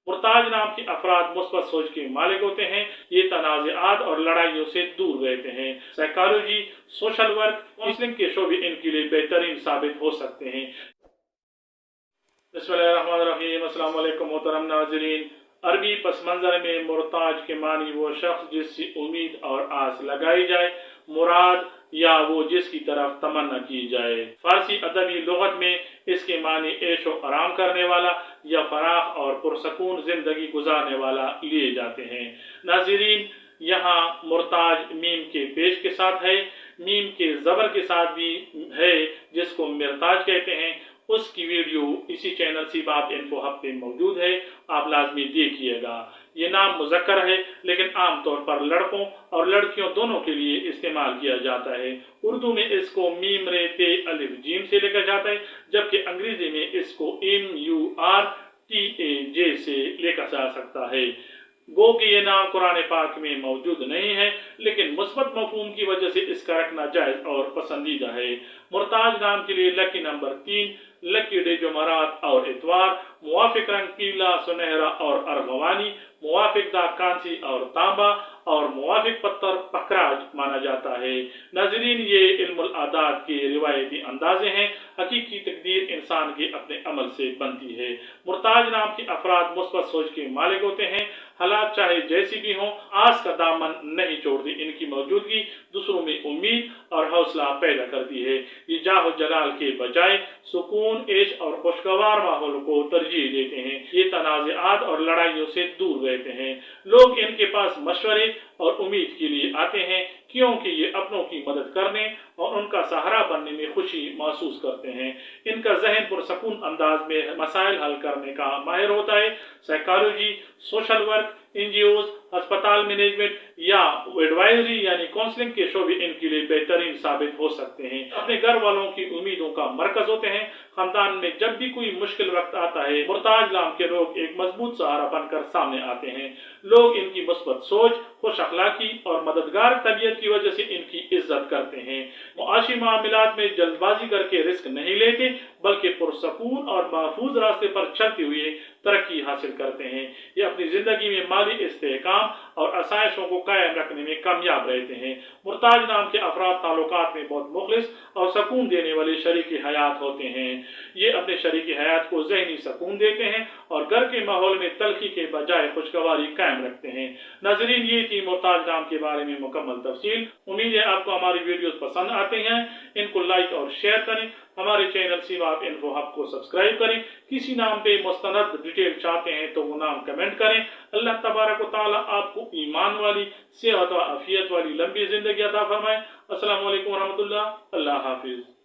मुर्ताज नाम के अफराद मुस्बत सोच के मालिक होते हैं। ये तनाज़ात और लड़ाइयों से दूर रहते हैं। साइकोलॉजी, सोशल वर्क, काउंसलिंग के शोबे इनके लिए बेहतरीन साबित हो सकते हैं। बिस्मिल्लाहिर्रहमानिर्रहीम। अस्सलाम वालेकुम मोहतरम नाज़रीन। अरबी पस मंज़र में मुर्ताज के मानी वो शख्स जिससे उम्मीद और आस लगाई जाए, मुराद या वो जिसकी तरफ तमन्ना की जाए। फारसी अदबी लुगत में इसके मानी ऐशो आराम करने वाला या फराख और पुरसकून जिंदगी गुजारने वाला लिए जाते हैं। नाज़रीन, यहाँ मुर्ताज मीम के पेश के साथ है, मीम के ज़बर के साथ भी है, जिसको मिर्ताज कहते हैं। उसकी वीडियो इसी चैनल सीबाब इन्फो हब पे मौजूद है, आप लाजमी देखिएगा। ये नाम मुज़क्कर है, लेकिन आमतौर पर लड़कों और लड़कियों दोनों के लिए इस्तेमाल किया जाता है। उर्दू में इसको मीम रे ते अलिफ जीम से लिखा जाता है, जबकि अंग्रेजी में इसको MURTAJ से लिखा जा सकता है। गो कि ये नाम कुरान पाक में मौजूद नहीं है, लेकिन मुस्बत मफहूम की वजह से इसका रखना जायज और पसंदीदा है। मुर्ताज नाम के लिए लकी नंबर 3, लकी डे जुमेरात और इतवार, मुवाफिक रंग पीला, सुनहरा और अर्गवानी, मुवाफिक दाग कांसी और तांबा और मुवाफिक पत्थर पखराज माना जाता है। नाज़रीन, ये इल्मुल आदात के रिवायती अंदाजे हैं। हकीकी तकदीर इंसान के अपने अमल से बनती है। मुर्ताज नाम के अफराद मुस्बत सोच के मालिक होते हैं। हालात चाहे जैसी भी हों, आस का दामन नहीं छोड़ती। इनकी मौजूदगी दूसरों में उम्मीद और हौसला पैदा करती है। ये जाहो जलाल के बजाय सुकून, ऐश और खुशगवार माहौल को तरजीह देते हैं। ये तनाज़ात और लड़ाइयों से दूर रहते हैं। लोग इनके पास मशवरे और उम्मीद के लिए आते हैं, क्योंकि ये अपनों की मदद करने और उनका सहारा बनने में खुशी महसूस करते हैं। इनका जहन पुरसकून अंदाज में मसाइल हल करने का माहिर होता है। साइकोलॉजी, सोशल वर्क, NGOs, अस्पताल मैनेजमेंट या एडवाइजरी यानी काउंसलिंग के शोबे इनके लिए बेहतरीन साबित हो सकते हैं। अपने घर वालों की उम्मीदों का मरकज होते हैं। खानदान में जब भी कोई मुश्किल वक्त आता है, मुर्ताज नाम के लोग एक मजबूत सहारा बनकर सामने आते हैं। लोग इनकी मुस्बत सोच, खुश अखलाकी और मददगार तबीयत की वजह से इनकी इज्जत करते हैं। मुआशी मामलात में जल्दबाजी करके रिस्क नहीं लेते, बल्कि पुरसकून और महफूज रास्ते पर चलते हुए तरक्की हासिल करते हैं। ये अपनी जिंदगी में माली इस्तेहकाम और आसाइशों को कायम रखने में कामयाब रहते हैं। मुर्ताज नाम के अफराद ताल्लुकात में बहुत मुखलिस और सकून देने वाले शरीक हयात होते हैं। ये अपने शरीक हयात को ज़हनी सकून देते हैं और घर के माहौल में तलखी के बजाय खुशगवारी कायम रखते हैं। नाज़रीन, ये थी मुर्ताज नाम के बारे में मुकम्मल तफसील। उम्मीद है आपको हमारी वीडियोस पसंद आते हैं। इनको लाइक और शेयर करें। हमारे चैनल सीबाब इन्फो हब को सब्सक्राइब करें। किसी नाम पे मुस्तनद डिटेल चाहते हैं तो वो नाम कमेंट करें। अल्लाह तबारक व तआला आपको ईमान वाली, सेहत व आफियत वाली लंबी जिंदगी अता फरमाए। अस्सलाम वालेकुम व रहमतुल्लाह। अल्लाह हाफिज।